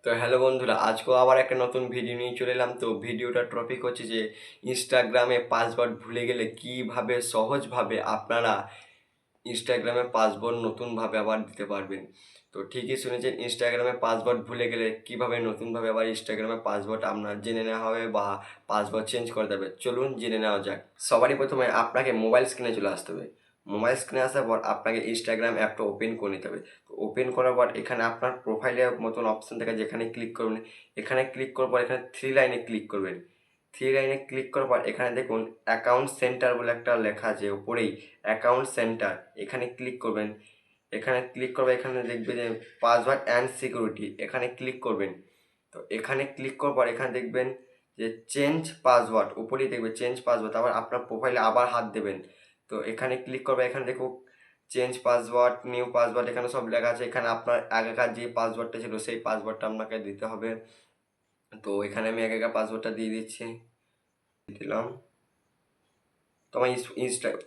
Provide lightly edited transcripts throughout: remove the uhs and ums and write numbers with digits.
তো হ্যালো বন্ধুরা, আজকেও আবার একটা নতুন ভিডিও নিয়ে চলে এলাম। তো ভিডিওটার টপিক হচ্ছে যে ইনস্টাগ্রামে পাসওয়ার্ড ভুলে গেলে কিভাবে সহজভাবে আপনারা ইনস্টাগ্রামে পাসওয়ার্ড নতুনভাবে আবার দিতে পারবেন। তো ঠিকই শুনেছেন, ইনস্টাগ্রামে পাসওয়ার্ড ভুলে গেলে কিভাবে নতুনভাবে আবার ইনস্টাগ্রামে পাসওয়ার্ড আপনার জেনে নেওয়া হবে বা পাসওয়ার্ড চেঞ্জ করে দেবে। চলুন জেনে নেওয়া যাক। সবারই প্রথমে আপনাকে মোবাইল স্ক্রিনে চলে আসতে হবে। মোবাইল স্ক্রিনে আসার পর আপনাকে ইনস্টাগ্রাম অ্যাপটা ওপেন করে নিতে হবে। তো ওপেন করার পর এখানে আপনার প্রোফাইলের মতন অপশন থাকে, যেখানে ক্লিক করবেন। এখানে ক্লিক করার পর এখানে থ্রি লাইনে ক্লিক করবেন। থ্রি লাইনে ক্লিক করার পর এখানে দেখুন অ্যাকাউন্ট সেন্টার বলে একটা লেখা আছে উপরেই, অ্যাকাউন্ট সেন্টার। এখানে ক্লিক করবেন। এখানে ক্লিক করবে, এখানে দেখবে যে পাসওয়ার্ড অ্যান্ড সিকিউরিটি, এখানে ক্লিক করবেন। তো এখানে ক্লিক করার পর এখানে দেখবেন যে চেঞ্জ পাসওয়ার্ড, উপরেই দেখবে চেঞ্জ পাসওয়ার্ড। আবার আপনার প্রোফাইলে আবার হাত দেবেন। তো এখানে ক্লিক করবে, এখানে দেখো চেঞ্জ পাসওয়ার্ড, নিউ পাসওয়ার্ড, এখানে সব লেখা আছে। এখানে আপনার আগেকার যে পাসওয়ার্ডটা ছিল সেই পাসওয়ার্ডটা আপনাকে দিতে হবে। তো এখানে আমি আগেকার পাসওয়ার্ডটা দিয়ে দিচ্ছি, দিলাম। তো আমার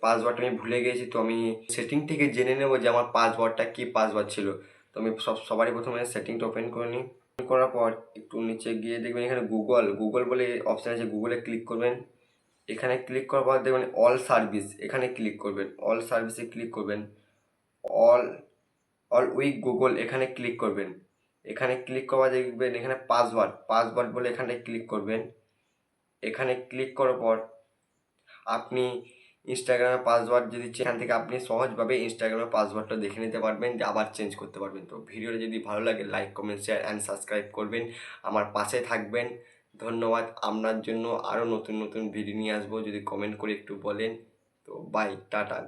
পাসওয়ার্ডটা আমি ভুলে গেছি, তো আমি সেটিং থেকে জেনে নেবো যে আমার পাসওয়ার্ডটা কী পাসওয়ার্ড ছিল। তো আমি সবারই প্রথমে সেটিংটা ওপেন করে নিই। ওপেন করার পর একটু নিচে গিয়ে দেখবেন এখানে গুগল গুগল বলে অপশান আছে, গুগলে ক্লিক করবেন। এখানে ক্লিক করার পর দেখবেন অল সার্ভিস, এখানে ক্লিক করবেন। অল সার্ভিসে ক্লিক করবেন। অল অল উইক গুগল, এখানে ক্লিক করবেন। এখানে ক্লিক করা দেখবেন এখানে পাসওয়ার্ড পাসওয়ার্ড বলে এখানে ক্লিক করবেন। এখানে ক্লিক করার পর আপনি ইনস্টাগ্রামের পাসওয়ার্ড যদি এখান থেকে আপনি সহজভাবে ইনস্টাগ্রামের পাসওয়ার্ডটা দেখে নিতে পারবেন, যে আবার চেঞ্জ করতে পারবেন। তো ভিডিওটা যদি ভালো লাগে like comment share and subscribe করবেন, আমার পাশে থাকবেন। ধন্যবাদ। আপনার জন্য আরও নতুন নতুন ভিডিও নিয়ে আসবো, যদি কমেন্ট করে একটু বলেন। তো বাই, টাটা।